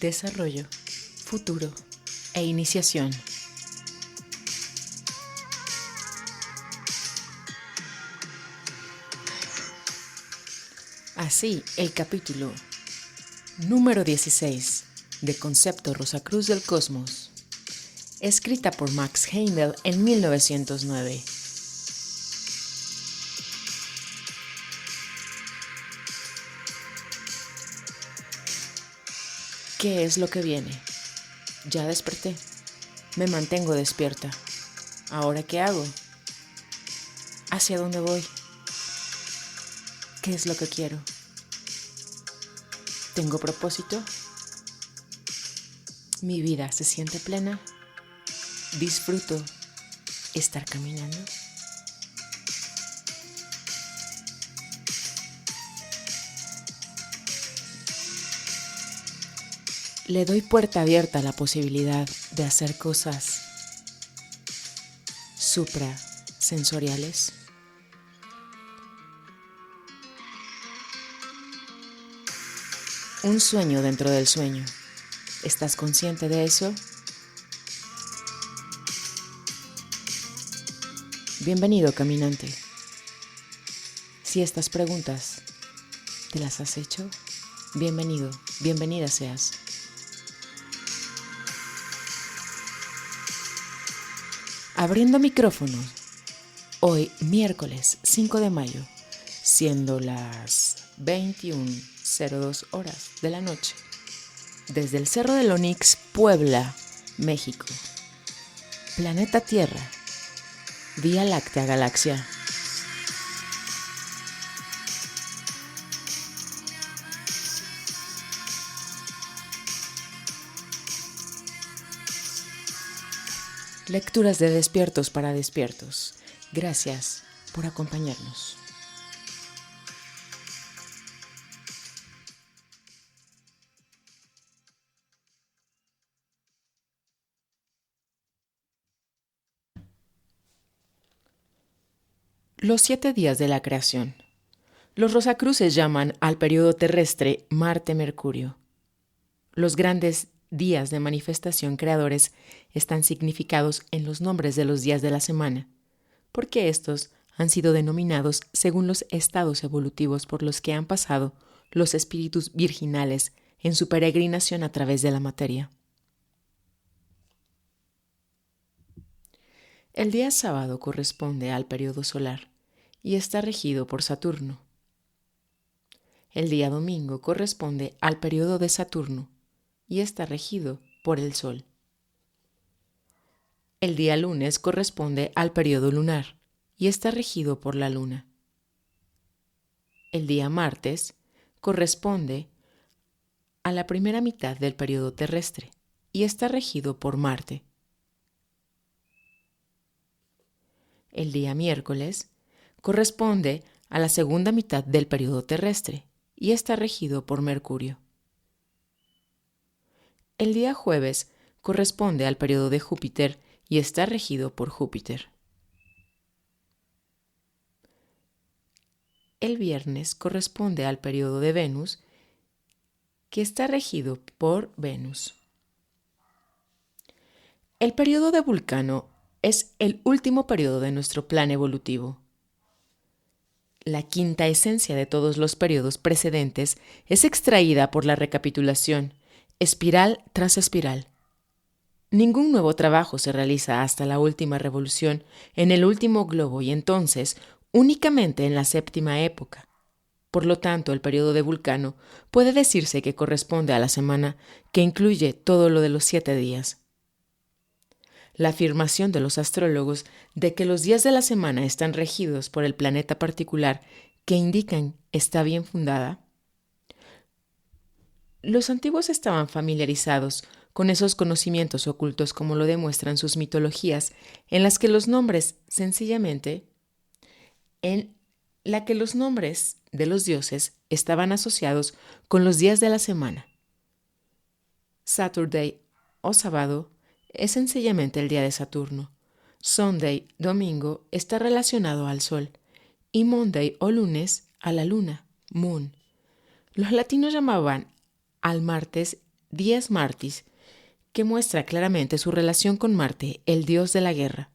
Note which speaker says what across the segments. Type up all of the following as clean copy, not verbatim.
Speaker 1: desarrollo, futuro e iniciación. Así, el capítulo número 16 de Concepto Rosacruz del Cosmos, escrita por Max Heindel en 1909. ¿Qué es lo que viene? Ya desperté. Me mantengo despierta. ¿Ahora qué hago? ¿Hacia dónde voy? ¿Qué es lo que quiero? ¿Tengo propósito? ¿Mi vida se siente plena? ¿Disfruto estar caminando? Le doy puerta abierta a la posibilidad de hacer cosas suprasensoriales. Un sueño dentro del sueño. ¿Estás consciente de eso? Bienvenido, caminante. Si estas preguntas te las has hecho, bienvenido, bienvenida seas. Abriendo micrófonos, hoy miércoles 5 de mayo, siendo las 21:02 horas de la noche, desde el Cerro del Onix, Puebla, México, planeta Tierra, Vía Láctea Galaxia. Lecturas de Despiertos para Despiertos. Gracias por acompañarnos. Los 7 días de la creación. Los Rosacruces llaman al periodo terrestre Marte-Mercurio. Los grandes días de manifestación creadores están significados en los nombres de los días de la semana, porque estos han sido denominados según los estados evolutivos por los que han pasado los espíritus virginales en su peregrinación a través de la materia. El día sábado corresponde al periodo solar y está regido por Saturno. El día domingo corresponde al periodo de Saturno y está regido por el Sol. El día lunes corresponde al periodo lunar y está regido por la Luna. El día martes corresponde a la primera mitad del periodo terrestre y está regido por Marte. El día miércoles corresponde a la segunda mitad del periodo terrestre y está regido por Mercurio. El día jueves corresponde al periodo de Júpiter y está regido por Júpiter. El viernes corresponde al periodo de Venus, que está regido por Venus. El periodo de Vulcano es el último periodo de nuestro plan evolutivo. La quinta esencia de todos los periodos precedentes es extraída por la recapitulación, espiral tras espiral. Ningún nuevo trabajo se realiza hasta la última revolución en el último globo y entonces únicamente en la séptima época. Por lo tanto, el periodo de Vulcano puede decirse que corresponde a la semana que incluye todo lo de los 7 días. La afirmación de los astrólogos de que los días de la semana están regidos por el planeta particular que indican está bien fundada. Los antiguos estaban familiarizados con esos conocimientos ocultos como lo demuestran sus mitologías, en las que los nombres de los dioses estaban asociados con los días de la semana. Saturday o sábado es sencillamente el día de Saturno. Sunday, domingo, está relacionado al Sol y Monday o lunes a la Luna, Moon. Los latinos llamaban al martes Dies Martis, que muestra claramente su relación con Marte, el dios de la guerra.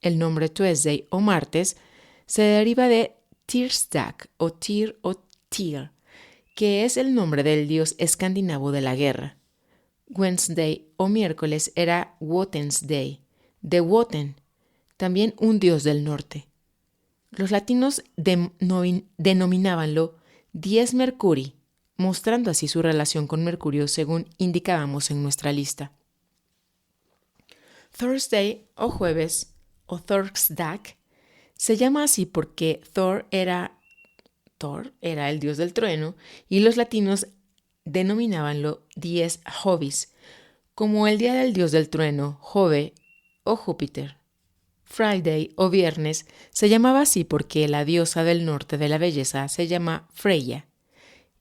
Speaker 1: El nombre Tuesday o martes se deriva de Tirsdag o Tyr, que es el nombre del dios escandinavo de la guerra. Wednesday o miércoles era Wotansday, de Wotan, también un dios del norte. Los latinos denominábanlo Dies Mercuri, mostrando así su relación con Mercurio según indicábamos en nuestra lista. Thursday o jueves o Thursdag se llama así porque Thor era el dios del trueno y los latinos denominábanlo Dies Jovis, como el día del dios del trueno, Jove o Júpiter. Friday o viernes se llamaba así porque la diosa del norte de la belleza se llama Freya,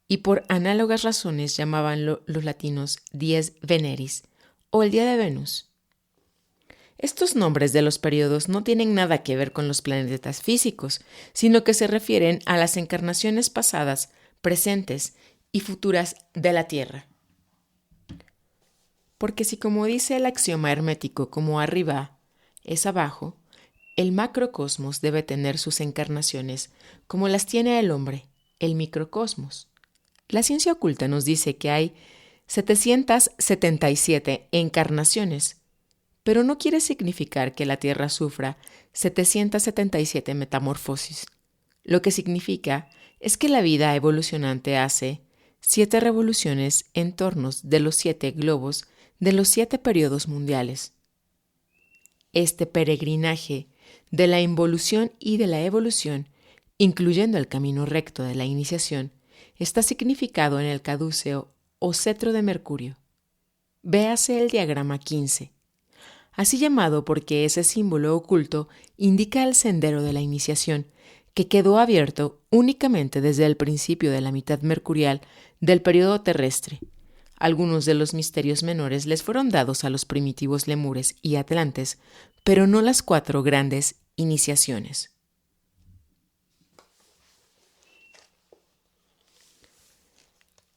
Speaker 1: y por análogas razones llamaban los latinos Dies Veneris o el día de Venus. Estos nombres de los periodos no tienen nada que ver con los planetas físicos, sino que se refieren a las encarnaciones pasadas, presentes y futuras de la Tierra. Porque si, como dice el axioma hermético, como arriba es abajo, el macrocosmos debe tener sus encarnaciones como las tiene el hombre, el microcosmos. La ciencia oculta nos dice que hay 777 encarnaciones, pero no quiere significar que la Tierra sufra 777 metamorfosis. Lo que significa es que la vida evolucionante hace 7 revoluciones en torno de los 7 globos de los 7 periodos mundiales. Este peregrinaje de la involución y de la evolución, incluyendo el camino recto de la iniciación, está significado en el caduceo o cetro de Mercurio. Véase el diagrama 15. Así llamado porque ese símbolo oculto indica el sendero de la iniciación, que quedó abierto únicamente desde el principio de la mitad mercurial del período terrestre. Algunos de los misterios menores les fueron dados a los primitivos lemures y atlantes, pero no las 4 grandes iniciaciones.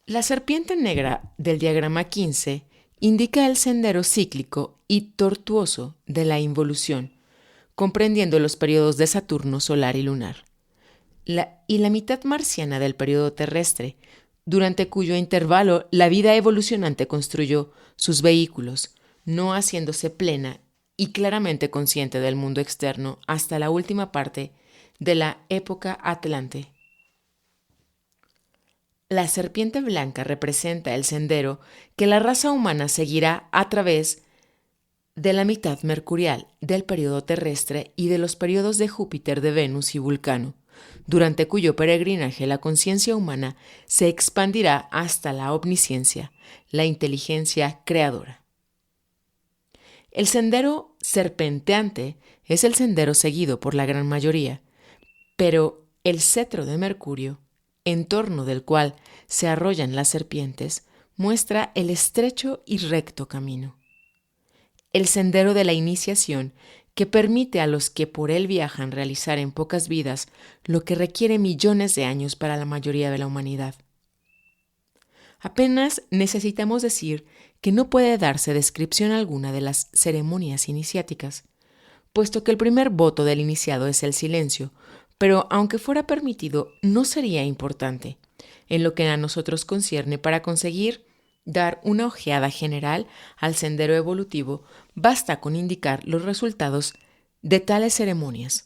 Speaker 1: La serpiente negra del diagrama 15 indica el sendero cíclico y tortuoso de la involución, comprendiendo los periodos de Saturno, solar y lunar, y la mitad marciana del periodo terrestre, durante cuyo intervalo la vida evolucionante construyó sus vehículos, no haciéndose plena y claramente consciente del mundo externo hasta la última parte de la época Atlante. La serpiente blanca representa el sendero que la raza humana seguirá a través de la mitad mercurial del período terrestre y de los periodos de Júpiter, de Venus y Vulcano, durante cuyo peregrinaje la conciencia humana se expandirá hasta la omnisciencia, la inteligencia creadora. El sendero serpenteante es el sendero seguido por la gran mayoría, pero el cetro de Mercurio, en torno del cual se arrollan las serpientes, muestra el estrecho y recto camino. El sendero de la iniciación, que permite a los que por él viajan realizar en pocas vidas lo que requiere millones de años para la mayoría de la humanidad. Apenas necesitamos decir que no puede darse descripción alguna de las ceremonias iniciáticas, puesto que el primer voto del iniciado es el silencio, pero aunque fuera permitido, no sería importante, en lo que a nosotros concierne. Para conseguir dar una ojeada general al sendero evolutivo, basta con indicar los resultados de tales ceremonias.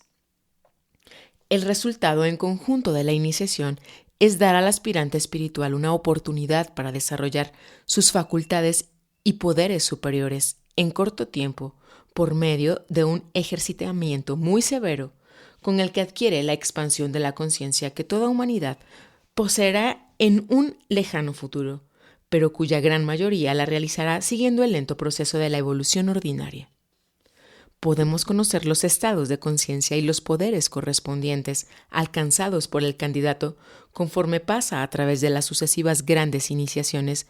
Speaker 1: El resultado en conjunto de la iniciación es dar al aspirante espiritual una oportunidad para desarrollar sus facultades y poderes superiores en corto tiempo por medio de un ejercitamiento muy severo con el que adquiere la expansión de la conciencia que toda humanidad poseerá en un lejano futuro, pero cuya gran mayoría la realizará siguiendo el lento proceso de la evolución ordinaria. Podemos conocer los estados de conciencia y los poderes correspondientes alcanzados por el candidato conforme pasa a través de las sucesivas grandes iniciaciones,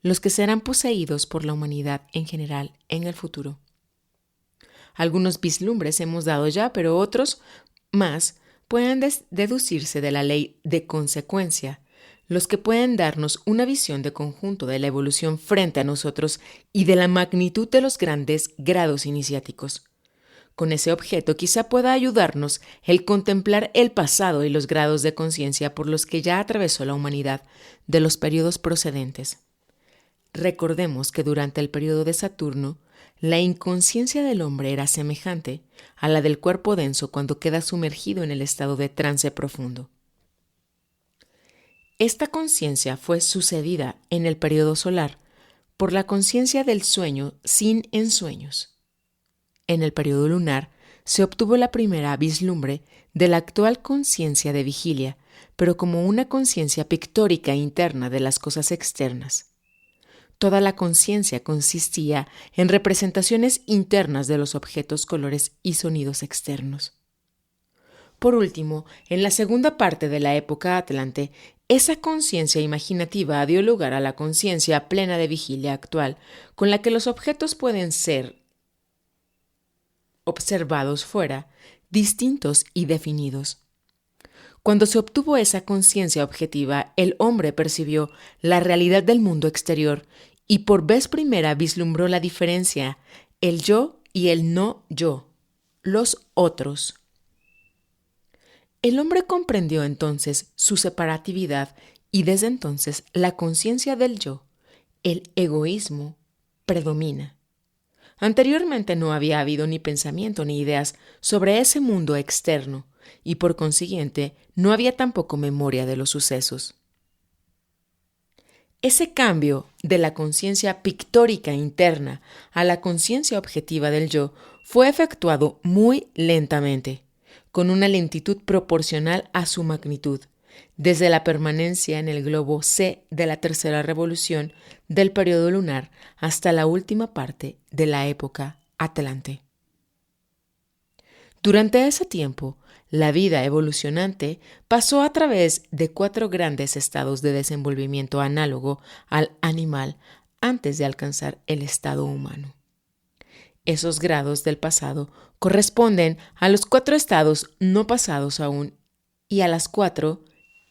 Speaker 1: los que serán poseídos por la humanidad en general en el futuro. Algunos vislumbres hemos dado ya, pero otros más pueden deducirse de la ley de consecuencia, los que pueden darnos una visión de conjunto de la evolución frente a nosotros y de la magnitud de los grandes grados iniciáticos. Con ese objeto quizá pueda ayudarnos el contemplar el pasado y los grados de conciencia por los que ya atravesó la humanidad de los periodos procedentes. Recordemos que durante el periodo de Saturno, la inconsciencia del hombre era semejante a la del cuerpo denso cuando queda sumergido en el estado de trance profundo. Esta conciencia fue sucedida en el periodo solar por la conciencia del sueño sin ensueños. En el periodo lunar se obtuvo la primera vislumbre de la actual conciencia de vigilia, pero como una conciencia pictórica interna de las cosas externas. Toda la conciencia consistía en representaciones internas de los objetos, colores y sonidos externos. Por último, en la segunda parte de la época Atlante, esa conciencia imaginativa dio lugar a la conciencia plena de vigilia actual, con la que los objetos pueden ser observados fuera, distintos y definidos. Cuando se obtuvo esa conciencia objetiva, el hombre percibió la realidad del mundo exterior y por vez primera vislumbró la diferencia, el yo y el no yo, los otros. El hombre comprendió entonces su separatividad y desde entonces la conciencia del yo, el egoísmo, predomina. Anteriormente no había habido ni pensamiento ni ideas sobre ese mundo externo y por consiguiente no había tampoco memoria de los sucesos. Ese cambio de la conciencia pictórica interna a la conciencia objetiva del yo fue efectuado muy lentamente, con una lentitud proporcional a su magnitud, desde la permanencia en el globo C de la tercera revolución del periodo lunar hasta la última parte de la época Atlante. Durante ese tiempo, la vida evolucionante pasó a través de 4 grandes estados de desenvolvimiento análogo al animal antes de alcanzar el estado humano. Esos grados del pasado corresponden a los 4 estados no pasados aún y a las 4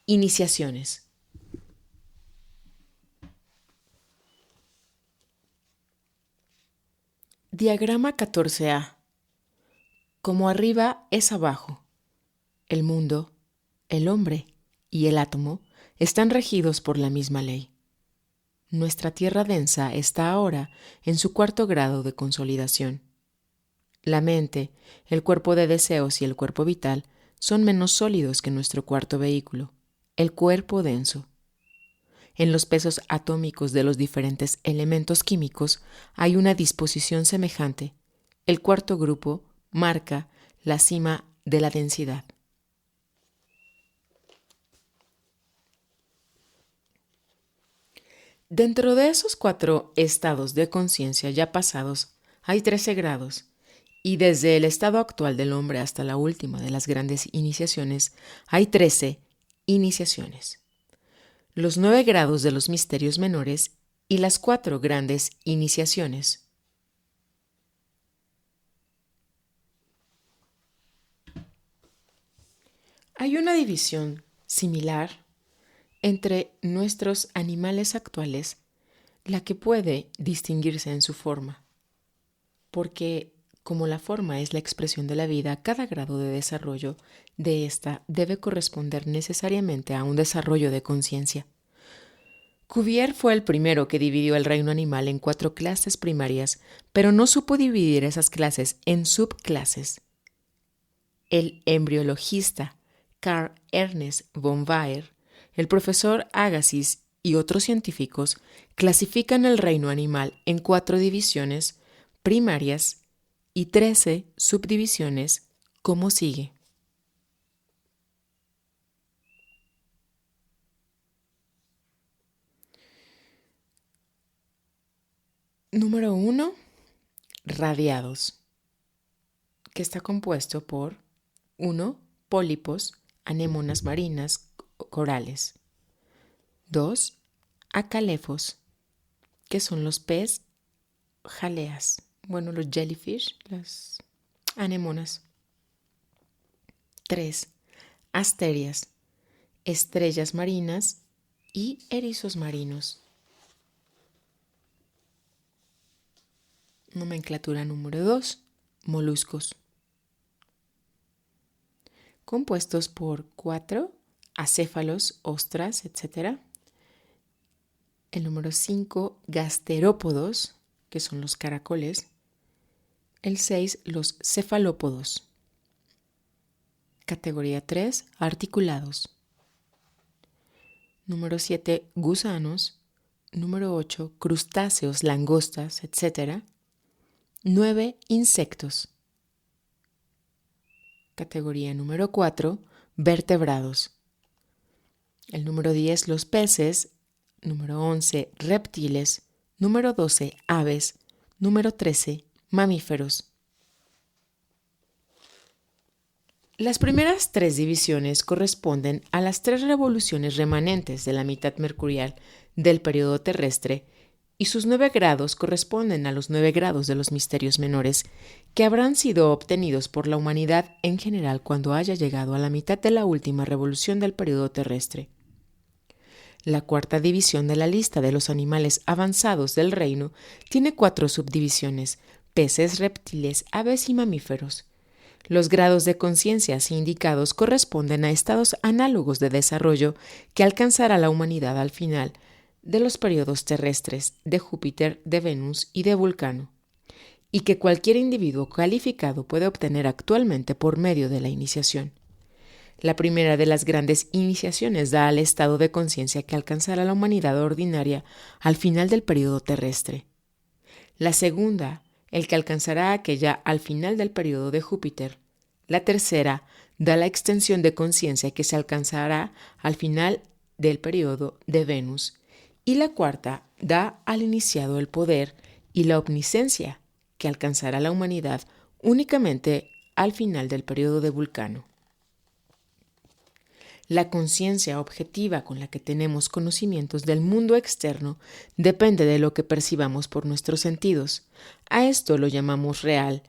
Speaker 1: iniciaciones. Diagrama 14A. Como arriba es abajo. El mundo, el hombre y el átomo están regidos por la misma ley. Nuestra tierra densa está ahora en su 4º grado de consolidación. La mente, el cuerpo de deseos y el cuerpo vital son menos sólidos que nuestro 4º vehículo, el cuerpo denso. En los pesos atómicos de los diferentes elementos químicos hay una disposición semejante. El 4º grupo marca la cima de la densidad. Dentro de esos 4 estados de conciencia ya pasados hay 13 grados, y desde el estado actual del hombre hasta la última de las grandes iniciaciones hay 13 iniciaciones. Los 9 grados de los misterios menores y las 4 grandes iniciaciones. Hay una división similar entre nuestros animales actuales, la que puede distinguirse en su forma, porque como la forma es la expresión de la vida, cada grado de desarrollo de ésta debe corresponder necesariamente a un desarrollo de conciencia. Cuvier fue el primero que dividió el reino animal en 4 clases primarias, pero no supo dividir esas clases en subclases. El embriologista Carl Ernst von Baer, el profesor Agassiz y otros científicos clasifican el reino animal en 4 divisiones primarias y 13 subdivisiones como sigue. Número 1. Radiados, que está compuesto por 1. Pólipos, anémonas marinas, corales. 2. Acalefos, que son los pez jaleas, los jellyfish, las anémonas. 3. Asterias, estrellas marinas y erizos marinos. Nomenclatura número 2. Moluscos. Compuestos por 4 acéfalos, ostras, etc. El número 5, gasterópodos, que son los caracoles. El 6, los cefalópodos. Categoría 3, articulados. Número 7, gusanos. Número 8, crustáceos, langostas, etc. 9, insectos. Categoría número 4, vertebrados. El número 10, los peces. Número 11, reptiles. Número 12, aves. Número 13, mamíferos. Las primeras 3 divisiones corresponden a las 3 revoluciones remanentes de la mitad mercurial del período terrestre y sus 9 grados corresponden a los 9 grados de los misterios menores que habrán sido obtenidos por la humanidad en general cuando haya llegado a la mitad de la última revolución del período terrestre. La cuarta división de la lista de los animales avanzados del reino tiene 4 subdivisiones: peces, reptiles, aves y mamíferos. Los grados de conciencia así indicados corresponden a estados análogos de desarrollo que alcanzará la humanidad al final de los periodos terrestres de Júpiter, de Venus y de Vulcano, y que cualquier individuo calificado puede obtener actualmente por medio de la iniciación. La primera de las grandes iniciaciones da al estado de conciencia que alcanzará la humanidad ordinaria al final del período terrestre. La segunda, el que alcanzará aquella al final del período de Júpiter. La tercera, da la extensión de conciencia que se alcanzará al final del período de Venus. Y la cuarta, da al iniciado el poder y la omnisciencia que alcanzará la humanidad únicamente al final del período de Vulcano. La conciencia objetiva con la que tenemos conocimientos del mundo externo depende de lo que percibamos por nuestros sentidos. A esto lo llamamos real,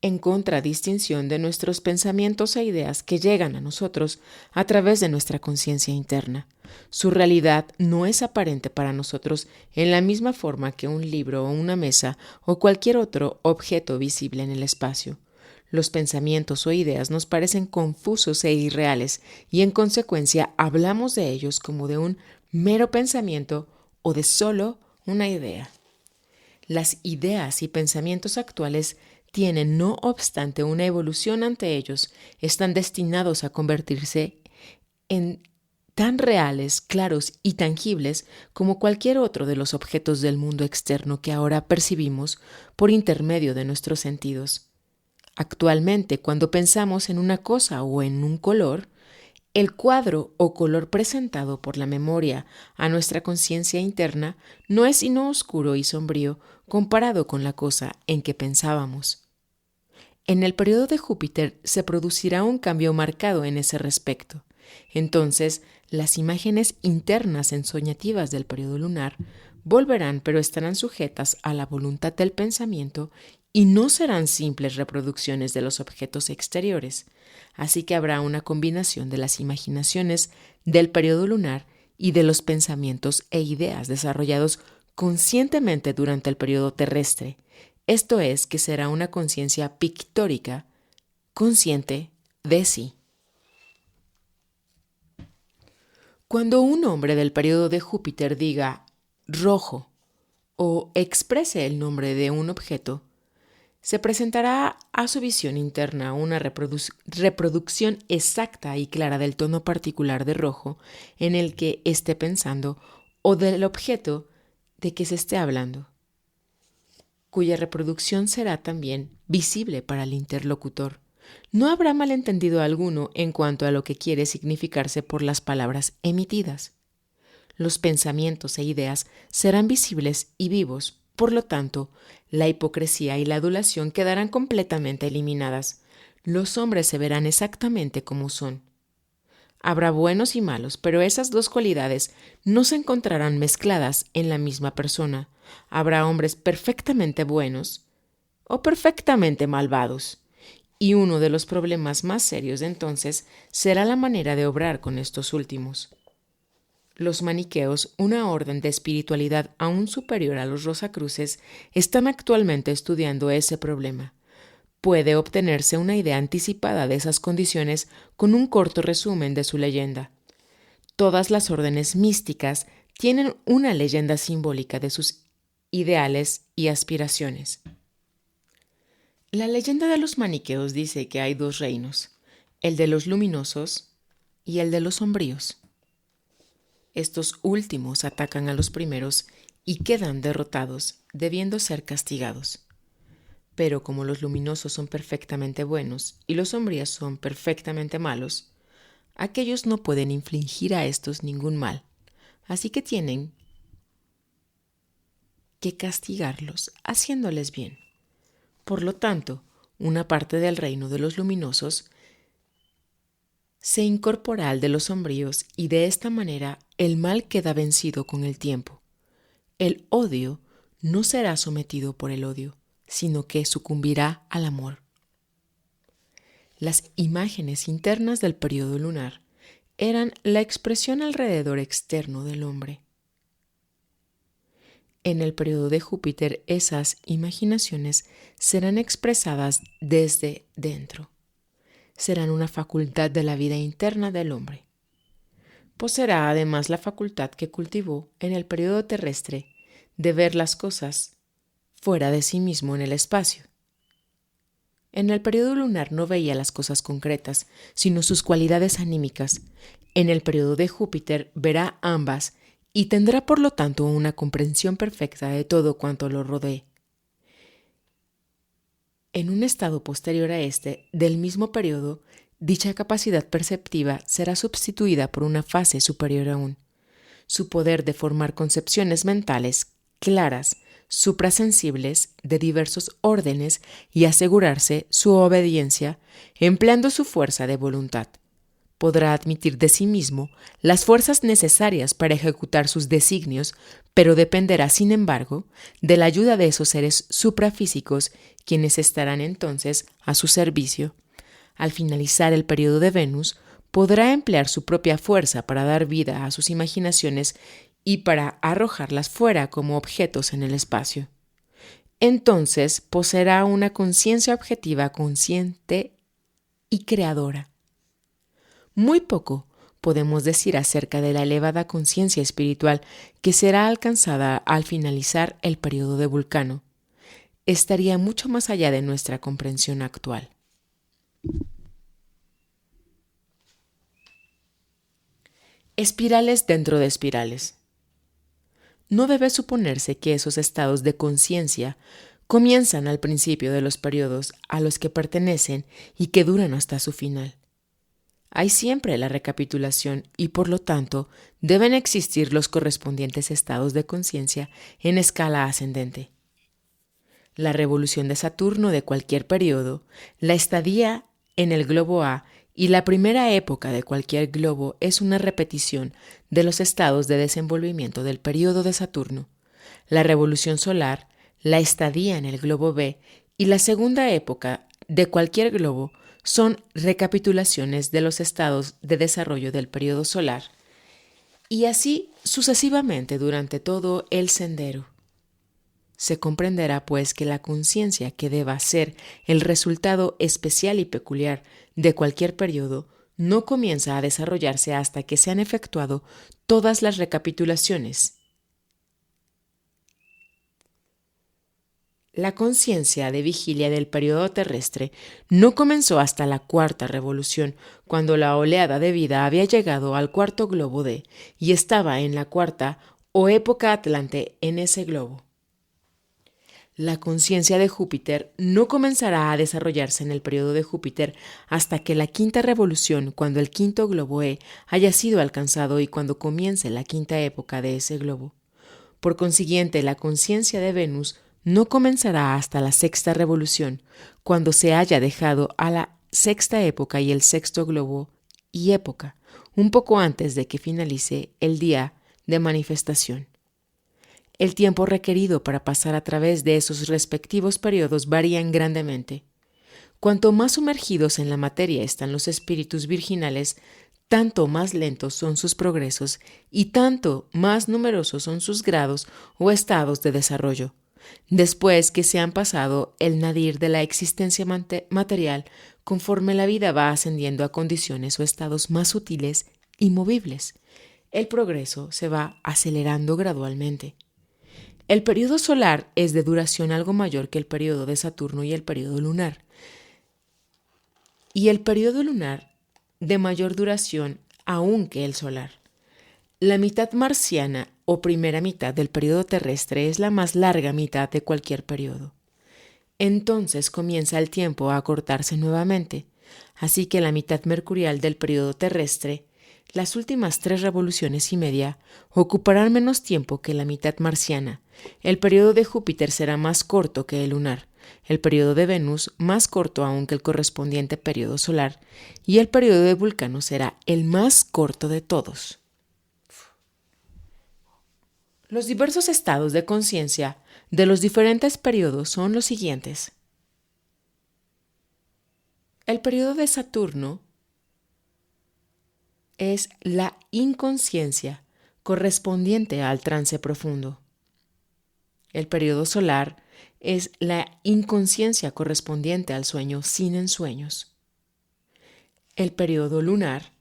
Speaker 1: en contradistinción de nuestros pensamientos e ideas que llegan a nosotros a través de nuestra conciencia interna. Su realidad no es aparente para nosotros en la misma forma que un libro o una mesa o cualquier otro objeto visible en el espacio. Los pensamientos o ideas nos parecen confusos e irreales y en consecuencia hablamos de ellos como de un mero pensamiento o de solo una idea. Las ideas y pensamientos actuales tienen, no obstante, una evolución ante ellos, están destinados a convertirse en tan reales, claros y tangibles como cualquier otro de los objetos del mundo externo que ahora percibimos por intermedio de nuestros sentidos. Actualmente, cuando pensamos en una cosa o en un color, el cuadro o color presentado por la memoria a nuestra conciencia interna no es sino oscuro y sombrío comparado con la cosa en que pensábamos. En el periodo de Júpiter se producirá un cambio marcado en ese respecto. Entonces, las imágenes internas ensoñativas del periodo lunar volverán, pero estarán sujetas a la voluntad del pensamiento y no serán simples reproducciones de los objetos exteriores. Así que habrá una combinación de las imaginaciones del periodo lunar y de los pensamientos e ideas desarrollados conscientemente durante el periodo terrestre. Esto es, que será una conciencia pictórica, consciente de sí. Cuando un hombre del periodo de Júpiter diga rojo o exprese el nombre de un objeto, se presentará a su visión interna una reproducción exacta y clara del tono particular de rojo en el que esté pensando o del objeto de que se esté hablando, cuya reproducción será también visible para el interlocutor. No habrá malentendido alguno en cuanto a lo que quiere significarse por las palabras emitidas. Los pensamientos e ideas serán visibles y vivos, por lo tanto, la hipocresía y la adulación quedarán completamente eliminadas. Los hombres se verán exactamente como son. Habrá buenos y malos, pero esas dos cualidades no se encontrarán mezcladas en la misma persona. Habrá hombres perfectamente buenos o perfectamente malvados. Y uno de los problemas más serios entonces será la manera de obrar con estos últimos. Los maniqueos, una orden de espiritualidad aún superior a los Rosacruces, están actualmente estudiando ese problema. Puede obtenerse una idea anticipada de esas condiciones con un corto resumen de su leyenda. Todas las órdenes místicas tienen una leyenda simbólica de sus ideales y aspiraciones. La leyenda de los maniqueos dice que hay dos reinos, el de los luminosos y el de los sombríos. Estos últimos atacan a los primeros y quedan derrotados, debiendo ser castigados. Pero como los luminosos son perfectamente buenos y los sombríos son perfectamente malos, aquellos no pueden infligir a estos ningún mal, así que tienen que castigarlos haciéndoles bien. Por lo tanto, una parte del reino de los luminosos se incorpora al de los sombríos y de esta manera el mal queda vencido con el tiempo. El odio no será sometido por el odio, sino que sucumbirá al amor. Las imágenes internas del periodo lunar eran la expresión alrededor externo del hombre. En el periodo de Júpiter, esas imaginaciones serán expresadas desde dentro. Serán una facultad de la vida interna del hombre. Poseerá además la facultad que cultivó en el periodo terrestre de ver las cosas fuera de sí mismo en el espacio. En el periodo lunar no veía las cosas concretas, sino sus cualidades anímicas. En el periodo de Júpiter verá ambas y tendrá por lo tanto una comprensión perfecta de todo cuanto lo rodee. En un estado posterior a este, del mismo periodo, dicha capacidad perceptiva será sustituida por una fase superior aún. Su poder de formar concepciones mentales claras, suprasensibles, de diversos órdenes y asegurarse su obediencia, empleando su fuerza de voluntad. Podrá admitir de sí mismo las fuerzas necesarias para ejecutar sus designios, pero dependerá, sin embargo, de la ayuda de esos seres suprafísicos, quienes estarán entonces a su servicio. Al finalizar el periodo de Venus, podrá emplear su propia fuerza para dar vida a sus imaginaciones y para arrojarlas fuera como objetos en el espacio. Entonces poseerá una conciencia objetiva consciente y creadora. Muy poco podemos decir acerca de la elevada conciencia espiritual que será alcanzada al finalizar el periodo de Vulcano. Estaría mucho más allá de nuestra comprensión actual. Espirales dentro de espirales. No debe suponerse que esos estados de conciencia comienzan al principio de los periodos a los que pertenecen y que duran hasta su final. Hay siempre la recapitulación y, por lo tanto, deben existir los correspondientes estados de conciencia en escala ascendente. La revolución de Saturno de cualquier periodo, la estadía en el globo A y la primera época de cualquier globo es una repetición de los estados de desenvolvimiento del periodo de Saturno. La revolución solar, la estadía en el globo B y la segunda época de cualquier globo son recapitulaciones de los estados de desarrollo del periodo solar, y así sucesivamente durante todo el sendero. Se comprenderá, pues, que la conciencia que deba ser el resultado especial y peculiar de cualquier periodo no comienza a desarrollarse hasta que se han efectuado todas las recapitulaciones. La conciencia de vigilia del periodo terrestre no comenzó hasta la cuarta revolución, cuando la oleada de vida había llegado al cuarto globo D y estaba en la cuarta o época atlante en ese globo. La conciencia de Júpiter no comenzará a desarrollarse en el periodo de Júpiter hasta que la quinta revolución, cuando el quinto globo E haya sido alcanzado y cuando comience la quinta época de ese globo. Por consiguiente, la conciencia de Venus no comenzará hasta la sexta revolución, cuando se haya dejado a la sexta época y el sexto globo y época, un poco antes de que finalice el día de manifestación. El tiempo requerido para pasar a través de esos respectivos periodos varían grandemente. Cuanto más sumergidos en la materia están los espíritus virginales, tanto más lentos son sus progresos y tanto más numerosos son sus grados o estados de desarrollo, después que se han pasado el nadir de la existencia material conforme la vida va ascendiendo a condiciones o estados más sutiles y movibles. El progreso se va acelerando gradualmente. El periodo solar es de duración algo mayor que el periodo de Saturno y el periodo lunar. Y el periodo lunar de mayor duración aún que el solar. La mitad marciana o primera mitad del periodo terrestre es la más larga mitad de cualquier periodo. Entonces comienza el tiempo a acortarse nuevamente, así que la mitad mercurial del periodo terrestre, las últimas 3 revoluciones y media, ocuparán menos tiempo que la mitad marciana. El periodo de Júpiter será más corto que el lunar, el periodo de Venus más corto aún que el correspondiente periodo solar, y el periodo de Vulcano será el más corto de todos. Los diversos estados de conciencia de los diferentes periodos son los siguientes. El periodo de Saturno es la inconsciencia correspondiente al trance profundo. El periodo solar es la inconsciencia correspondiente al sueño sin ensueños. El periodo lunar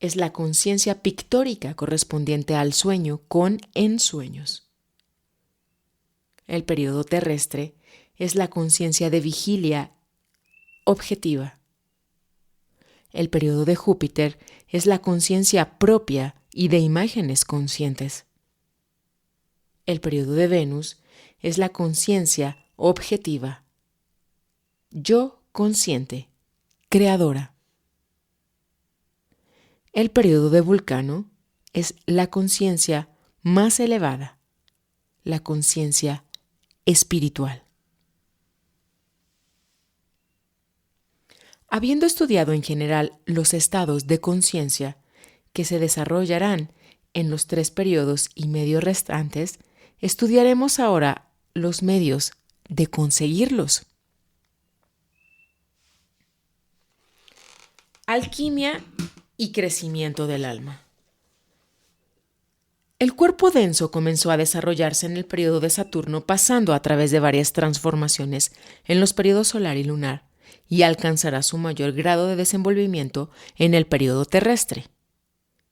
Speaker 1: es la conciencia pictórica correspondiente al sueño con ensueños. El periodo terrestre es la conciencia de vigilia objetiva. El periodo de Júpiter es la conciencia propia y de imágenes conscientes. El periodo de Venus es la conciencia objetiva. Yo consciente, creadora. El periodo de Vulcano es la conciencia más elevada, la conciencia espiritual. Habiendo estudiado en general los estados de conciencia que se desarrollarán en los 3 periodos y medio restantes, estudiaremos ahora los medios de conseguirlos. Alquimia y crecimiento del alma. El cuerpo denso comenzó a desarrollarse en el periodo de Saturno, pasando a través de varias transformaciones en los periodos solar y lunar, y alcanzará su mayor grado de desenvolvimiento en el periodo terrestre.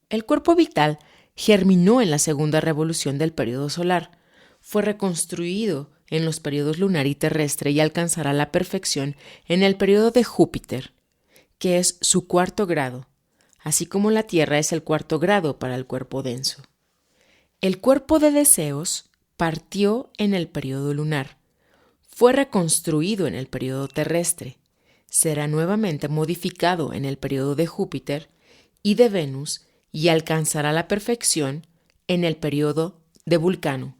Speaker 1: El cuerpo vital germinó en la segunda revolución del periodo solar, fue reconstruido en los periodos lunar y terrestre y alcanzará la perfección en el periodo de Júpiter, que es su 4º grado, así como la Tierra es el 4º grado para el cuerpo denso. El cuerpo de deseos partió en el periodo lunar, fue reconstruido en el periodo terrestre, será nuevamente modificado en el periodo de Júpiter y de Venus y alcanzará la perfección en el periodo de Vulcano.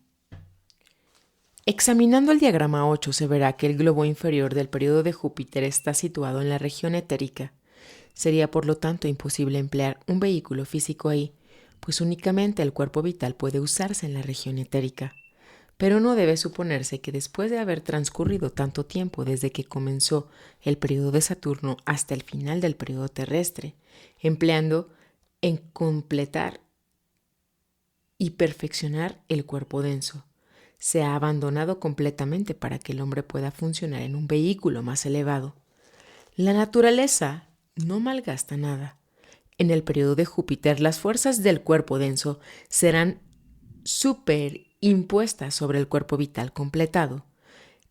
Speaker 1: Examinando el diagrama 8 se verá que el globo inferior del periodo de Júpiter está situado en la región etérica. Sería por lo tanto imposible emplear un vehículo físico ahí, pues únicamente el cuerpo vital puede usarse en la región etérica. Pero no debe suponerse que después de haber transcurrido tanto tiempo desde que comenzó el periodo de Saturno hasta el final del periodo terrestre, empleando en completar y perfeccionar el cuerpo denso, se ha abandonado completamente para que el hombre pueda funcionar en un vehículo más elevado. La naturaleza no malgasta nada. En el periodo de Júpiter, las fuerzas del cuerpo denso serán superimpuestas sobre el cuerpo vital completado.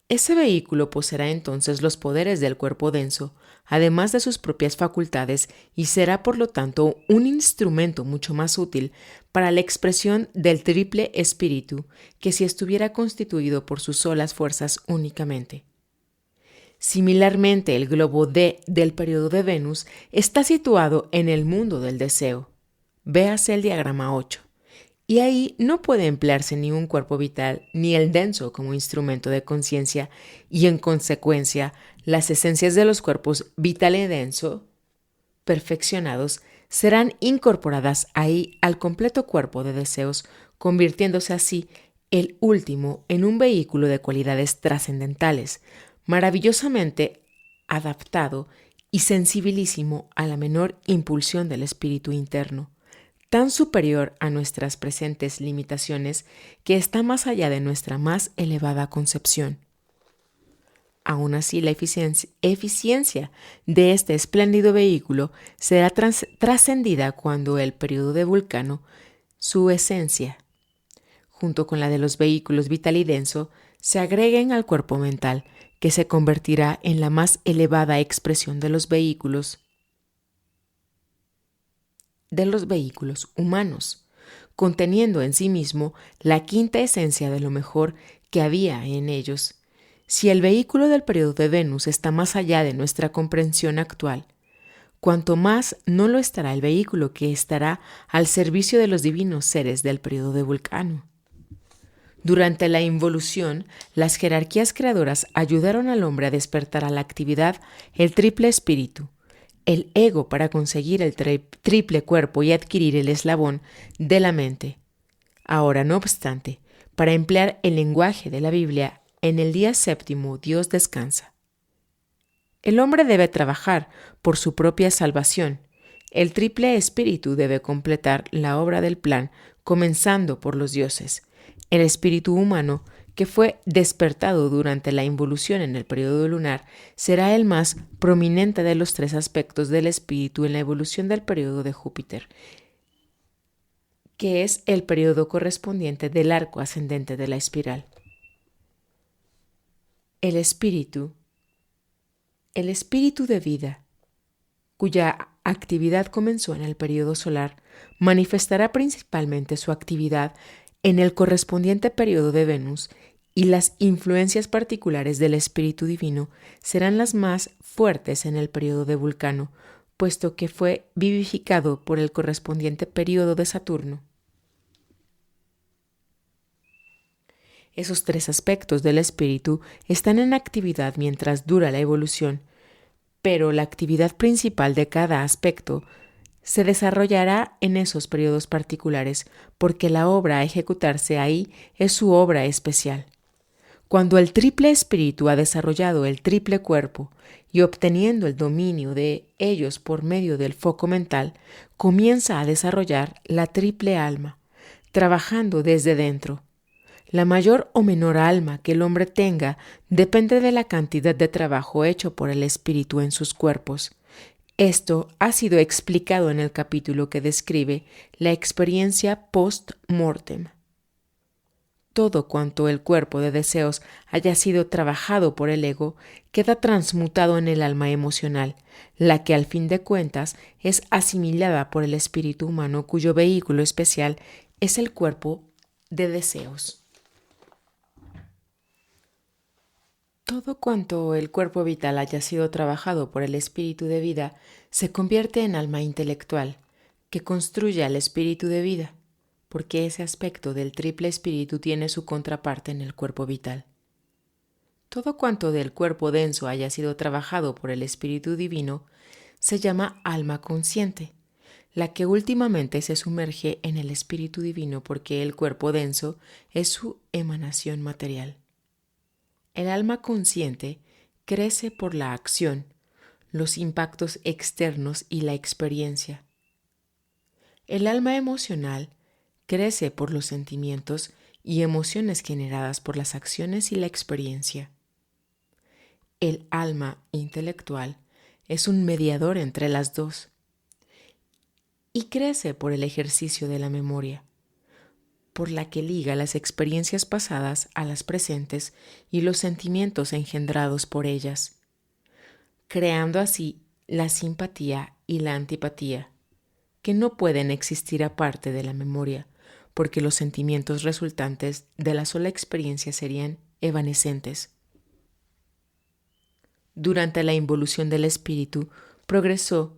Speaker 1: Ese vehículo poseerá entonces los poderes del cuerpo denso, además de sus propias facultades, y será por lo tanto un instrumento mucho más útil para la expresión del triple espíritu que si estuviera constituido por sus solas fuerzas únicamente. Similarmente, el globo D del periodo de Venus está situado en el mundo del deseo. Véase el diagrama 8. Y ahí no puede emplearse ni un cuerpo vital ni el denso como instrumento de conciencia, y en consecuencia las esencias de los cuerpos vital y denso perfeccionados serán incorporadas ahí al completo cuerpo de deseos, convirtiéndose así el último en un vehículo de cualidades trascendentales, maravillosamente adaptado y sensibilísimo a la menor impulsión del espíritu interno, tan superior a nuestras presentes limitaciones que está más allá de nuestra más elevada concepción. Aún así, la eficiencia de este espléndido vehículo será trascendida cuando el período de Vulcano, su esencia, junto con la de los vehículos vital y denso, se agreguen al cuerpo mental, que se convertirá en la más elevada expresión de los vehículos humanos, conteniendo en sí mismo la quinta esencia de lo mejor que había en ellos. Si el vehículo del periodo de Venus está más allá de nuestra comprensión actual, cuanto más no lo estará el vehículo que estará al servicio de los divinos seres del periodo de Vulcano. Durante la involución, las jerarquías creadoras ayudaron al hombre a despertar a la actividad el triple espíritu, el ego para conseguir el triple cuerpo y adquirir el eslabón de la mente. Ahora, no obstante, para emplear el lenguaje de la Biblia, en el día séptimo Dios descansa. El hombre debe trabajar por su propia salvación. El triple espíritu debe completar la obra del plan, comenzando por los dioses. El espíritu humano, que fue despertado durante la involución en el periodo lunar, será el más prominente de los tres aspectos del espíritu en la evolución del periodo de Júpiter, que es el periodo correspondiente del arco ascendente de la espiral. El espíritu de vida, cuya actividad comenzó en el periodo solar, manifestará principalmente su actividad en el correspondiente periodo de Venus, y las influencias particulares del espíritu divino serán las más fuertes en el periodo de Vulcano, puesto que fue vivificado por el correspondiente periodo de Saturno. Esos tres aspectos del espíritu están en actividad mientras dura la evolución, pero la actividad principal de cada aspecto se desarrollará en esos periodos particulares, porque la obra a ejecutarse ahí es su obra especial. Cuando el triple espíritu ha desarrollado el triple cuerpo y obteniendo el dominio de ellos por medio del foco mental, comienza a desarrollar la triple alma, trabajando desde dentro. La mayor o menor alma que el hombre tenga depende de la cantidad de trabajo hecho por el espíritu en sus cuerpos. Esto ha sido explicado en el capítulo que describe la experiencia post-mortem. Todo cuanto el cuerpo de deseos haya sido trabajado por el ego queda transmutado en el alma emocional, la que al fin de cuentas es asimilada por el espíritu humano cuyo vehículo especial es el cuerpo de deseos. Todo cuanto el cuerpo vital haya sido trabajado por el espíritu de vida se convierte en alma intelectual, que construye al espíritu de vida, porque ese aspecto del triple espíritu tiene su contraparte en el cuerpo vital. Todo cuanto del cuerpo denso haya sido trabajado por el espíritu divino se llama alma consciente, la que últimamente se sumerge en el espíritu divino porque el cuerpo denso es su emanación material. El alma consciente crece por la acción, los impactos externos y la experiencia. El alma emocional crece por los sentimientos y emociones generadas por las acciones y la experiencia. El alma intelectual es un mediador entre las dos y crece por el ejercicio de la memoria, por la que liga las experiencias pasadas a las presentes y los sentimientos engendrados por ellas, creando así la simpatía y la antipatía, que no pueden existir aparte de la memoria, porque los sentimientos resultantes de la sola experiencia serían evanescentes. Durante la involución del espíritu, progresó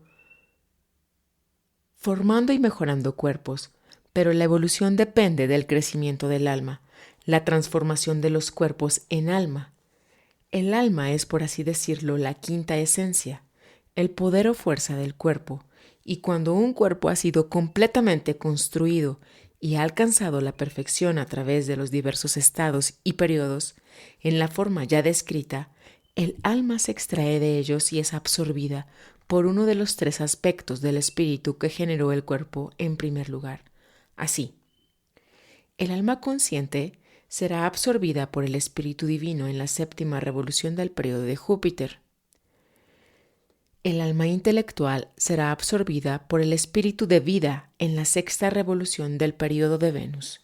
Speaker 1: formando y mejorando cuerpos, pero la evolución depende del crecimiento del alma, la transformación de los cuerpos en alma. El alma es, por así decirlo, la quinta esencia, el poder o fuerza del cuerpo, y cuando un cuerpo ha sido completamente construido y ha alcanzado la perfección a través de los diversos estados y periodos, en la forma ya descrita, El alma se extrae de ellos y es absorbida por uno de los tres aspectos del espíritu que generó el cuerpo en primer lugar. Así, el alma consciente será absorbida por el espíritu divino en la séptima revolución del periodo de Júpiter. El alma intelectual será absorbida por el espíritu de vida en la sexta revolución del periodo de Venus.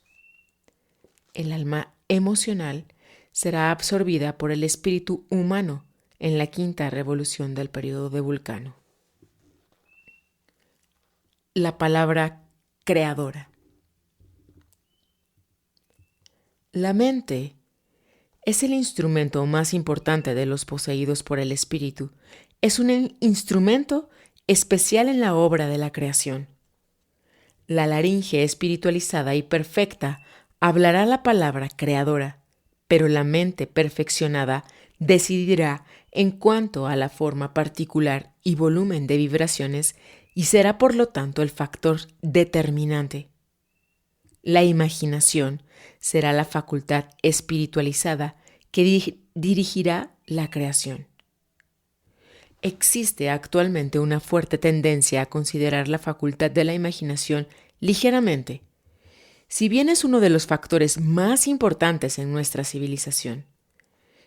Speaker 1: El alma emocional será absorbida por el espíritu humano en la quinta revolución del periodo de Vulcano. La palabra creadora. La mente es el instrumento más importante de los poseídos por el espíritu. Es un instrumento especial en la obra de la creación. La laringe espiritualizada y perfecta hablará la palabra creadora, pero la mente perfeccionada decidirá en cuanto a la forma particular y volumen de vibraciones y será por lo tanto el factor determinante. La imaginación será la facultad espiritualizada que dirigirá la creación. Existe actualmente una fuerte tendencia a considerar la facultad de la imaginación ligeramente, si bien es uno de los factores más importantes en nuestra civilización.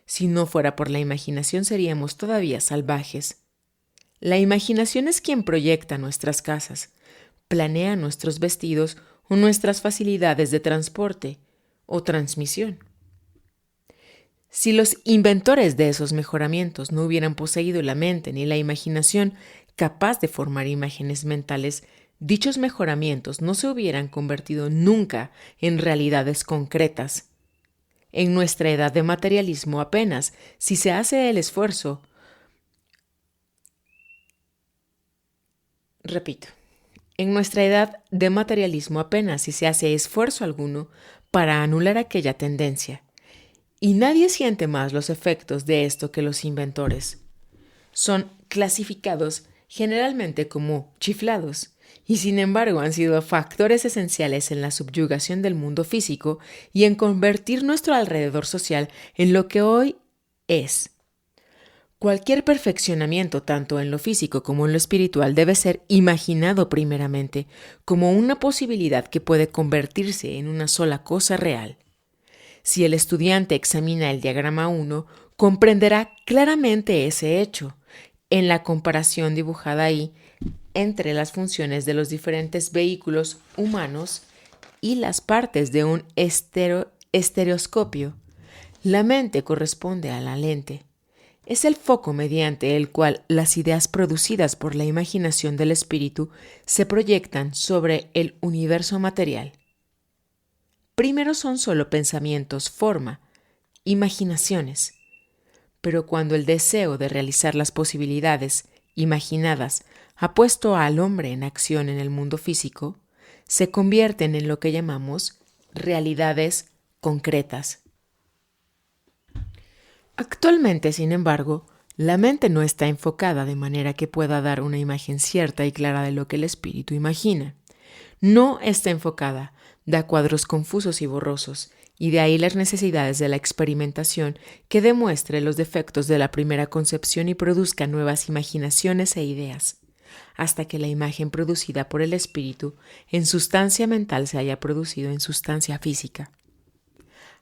Speaker 1: Si no fuera por la imaginación seríamos todavía salvajes. La imaginación es quien proyecta nuestras casas, planea nuestros vestidos o nuestras facilidades de transporte o transmisión. Si los inventores de esos mejoramientos no hubieran poseído la mente ni la imaginación capaz de formar imágenes mentales, dichos mejoramientos no se hubieran convertido nunca en realidades concretas. En nuestra edad de materialismo apenas, si se hace el esfuerzo, en nuestra edad de materialismo apenas si se hace esfuerzo alguno para anular aquella tendencia. Y nadie siente más los efectos de esto que los inventores. Son clasificados generalmente como chiflados, y sin embargo han sido factores esenciales en la subyugación del mundo físico y en convertir nuestro alrededor social en lo que hoy es. Cualquier perfeccionamiento, tanto en lo físico como en lo espiritual, debe ser imaginado primeramente como una posibilidad que puede convertirse en una sola cosa real. Si el estudiante examina el diagrama 1, comprenderá claramente ese hecho, en la comparación dibujada ahí entre las funciones de los diferentes vehículos humanos y las partes de un estereoscopio. La mente corresponde a la lente. Es el foco mediante el cual las ideas producidas por la imaginación del espíritu se proyectan sobre el universo material. Primero son solo pensamientos, forma, imaginaciones. Pero cuando el deseo de realizar las posibilidades imaginadas ha puesto al hombre en acción en el mundo físico, se convierten en lo que llamamos realidades concretas. Actualmente, sin embargo, la mente no está enfocada de manera que pueda dar una imagen cierta y clara de lo que el espíritu imagina. No está enfocada, da cuadros confusos y borrosos, y de ahí las necesidades de la experimentación que demuestre los defectos de la primera concepción y produzca nuevas imaginaciones e ideas, hasta que la imagen producida por el espíritu en sustancia mental se haya producido en sustancia física.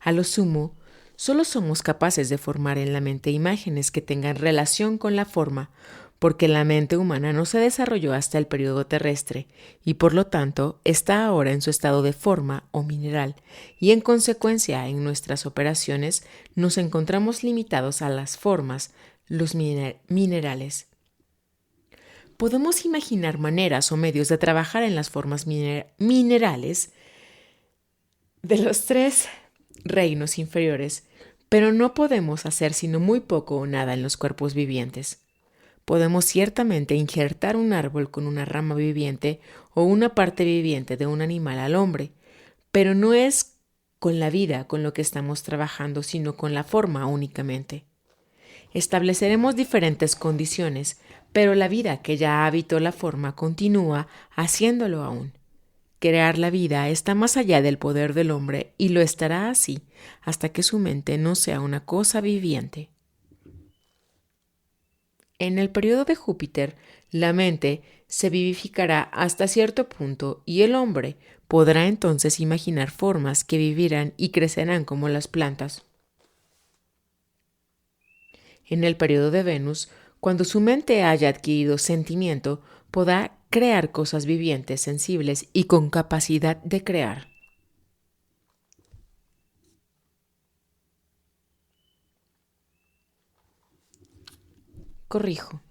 Speaker 1: A lo sumo, solo somos capaces de formar en la mente imágenes que tengan relación con la forma, porque la mente humana no se desarrolló hasta el periodo terrestre y por lo tanto está ahora en su estado de forma o mineral y en consecuencia en nuestras operaciones nos encontramos limitados a las formas, los minerales. Podemos imaginar maneras o medios de trabajar en las formas minerales de los tres reinos inferiores, pero no podemos hacer sino muy poco o nada en los cuerpos vivientes. Podemos ciertamente injertar un árbol con una rama viviente o una parte viviente de un animal al hombre, pero no es con la vida con lo que estamos trabajando, sino con la forma únicamente. Estableceremos diferentes condiciones, pero la vida que ya habitó la forma continúa haciéndolo aún. Crear la vida está más allá del poder del hombre y lo estará así hasta que su mente no sea una cosa viviente. En el periodo de Júpiter, la mente se vivificará hasta cierto punto y el hombre podrá entonces imaginar formas que vivirán y crecerán como las plantas. En el periodo de Venus, cuando su mente haya adquirido sentimiento, podrá crear cosas vivientes, sensibles y con capacidad de crear. Corrijo.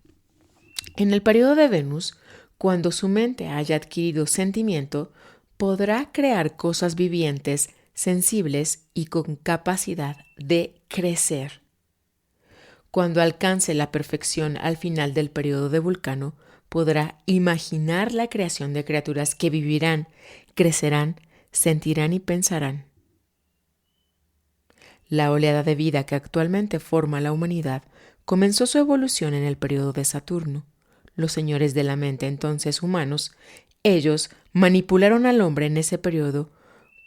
Speaker 1: En el periodo de Venus, cuando su mente haya adquirido sentimiento, podrá crear cosas vivientes, sensibles y con capacidad de crecer. Cuando alcance la perfección al final del periodo de Vulcano, podrá imaginar la creación de criaturas que vivirán, crecerán, sentirán y pensarán. La oleada de vida que actualmente forma la humanidad comenzó su evolución en el periodo de Saturno. Los señores de la mente, entonces humanos, ellos manipularon al hombre en ese periodo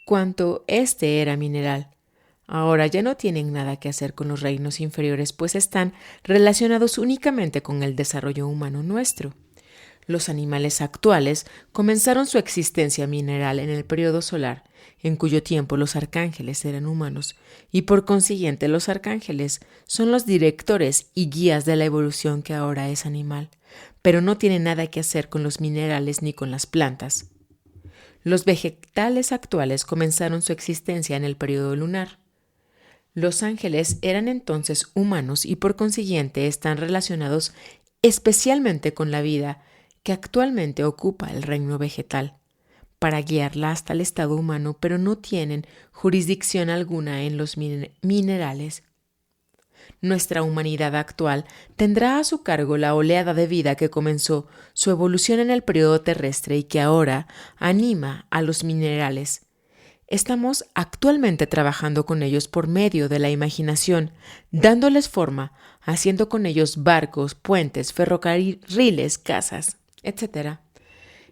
Speaker 1: cuanto éste era mineral. Ahora ya no tienen nada que hacer con los reinos inferiores, pues están relacionados únicamente con el desarrollo humano nuestro. Los animales actuales comenzaron su existencia mineral en el periodo solar, en cuyo tiempo los arcángeles eran humanos, y por consiguiente los arcángeles son los directores y guías de la evolución que ahora es animal, pero no tienen nada que hacer con los minerales ni con las plantas. Los vegetales actuales comenzaron su existencia en el periodo lunar. Los ángeles eran entonces humanos y por consiguiente están relacionados especialmente con la vida que actualmente ocupa el reino vegetal, para guiarla hasta el estado humano, pero no tienen jurisdicción alguna en los minerales. Nuestra humanidad actual tendrá a su cargo la oleada de vida que comenzó su evolución en el periodo terrestre y que ahora anima a los minerales. Estamos actualmente trabajando con ellos por medio de la imaginación, dándoles forma, haciendo con ellos barcos, puentes, ferrocarriles, casas, etc.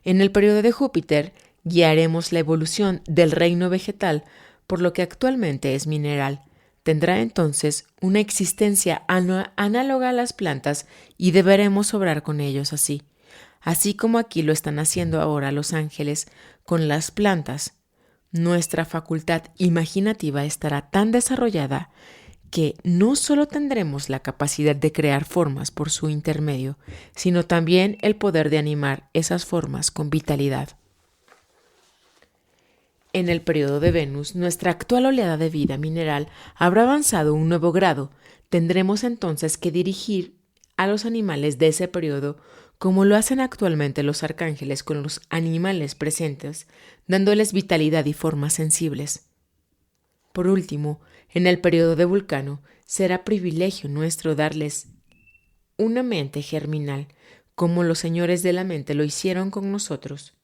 Speaker 1: En el periodo de Júpiter, guiaremos la evolución del reino vegetal por lo que actualmente es mineral. Tendrá entonces una existencia análoga a las plantas y deberemos obrar con ellos así como aquí lo están haciendo ahora los ángeles con las plantas. Nuestra facultad imaginativa estará tan desarrollada que no solo tendremos la capacidad de crear formas por su intermedio, sino también el poder de animar esas formas con vitalidad. En el periodo de Venus, nuestra actual oleada de vida mineral habrá avanzado un nuevo grado. Tendremos entonces que dirigir a los animales de ese periodo como lo hacen actualmente los arcángeles con los animales presentes, dándoles vitalidad y formas sensibles. Por último, en el periodo de Vulcano, será privilegio nuestro darles una mente germinal, como los señores de la mente lo hicieron con nosotros.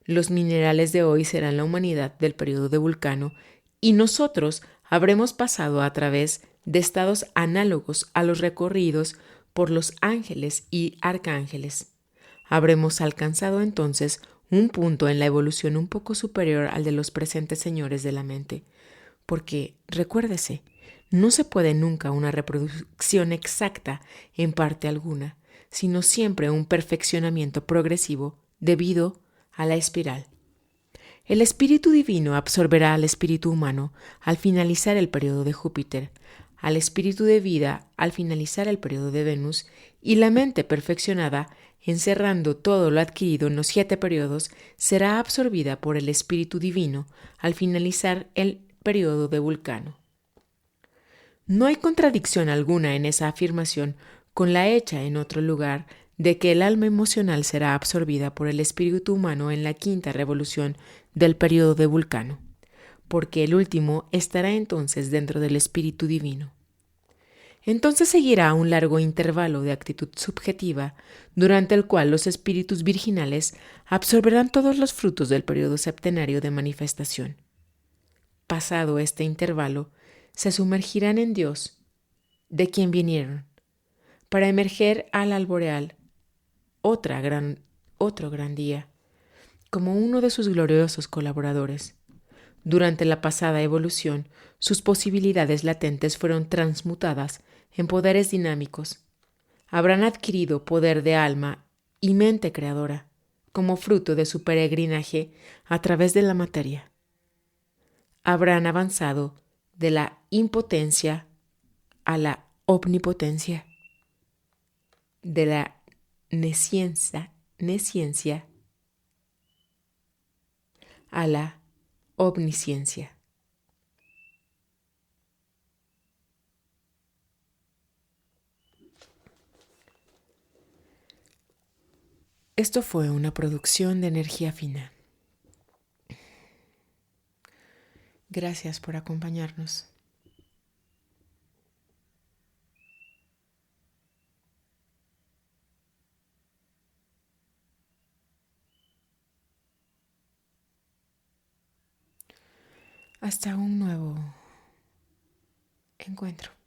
Speaker 1: Los minerales de hoy serán la humanidad del periodo de Vulcano y nosotros habremos pasado a través de estados análogos a los recorridos por los ángeles y arcángeles. Habremos alcanzado entonces un punto en la evolución un poco superior al de los presentes señores de la mente, porque, recuérdese, no se puede nunca una reproducción exacta en parte alguna, sino siempre un perfeccionamiento progresivo debido a la espiral. El espíritu divino absorberá al espíritu humano al finalizar el periodo de Júpiter, al espíritu de vida al finalizar el periodo de Venus y la mente perfeccionada, encerrando todo lo adquirido en los 7 periodos, será absorbida por el espíritu divino al finalizar el periodo de Vulcano. No hay contradicción alguna en esa afirmación con la hecha en otro lugar de que el alma emocional será absorbida por el espíritu humano en la 5ª revolución del periodo de Vulcano, porque el último estará entonces dentro del espíritu divino. Entonces seguirá un largo intervalo de actitud subjetiva, durante el cual los espíritus virginales absorberán todos los frutos del periodo septenario de manifestación. Pasado este intervalo, se sumergirán en Dios, de quien vinieron, para emerger al alboreal, otro gran día, como uno de sus gloriosos colaboradores. Durante la pasada evolución, sus posibilidades latentes fueron transmutadas en poderes dinámicos. habrán adquirido poder de alma y mente creadora como fruto de su peregrinaje a través de la materia. Habrán avanzado de la impotencia a la omnipotencia, de la nesciencia a la omnisciencia. Esto fue una producción de Energía Fina. Gracias por acompañarnos. Hasta un nuevo encuentro.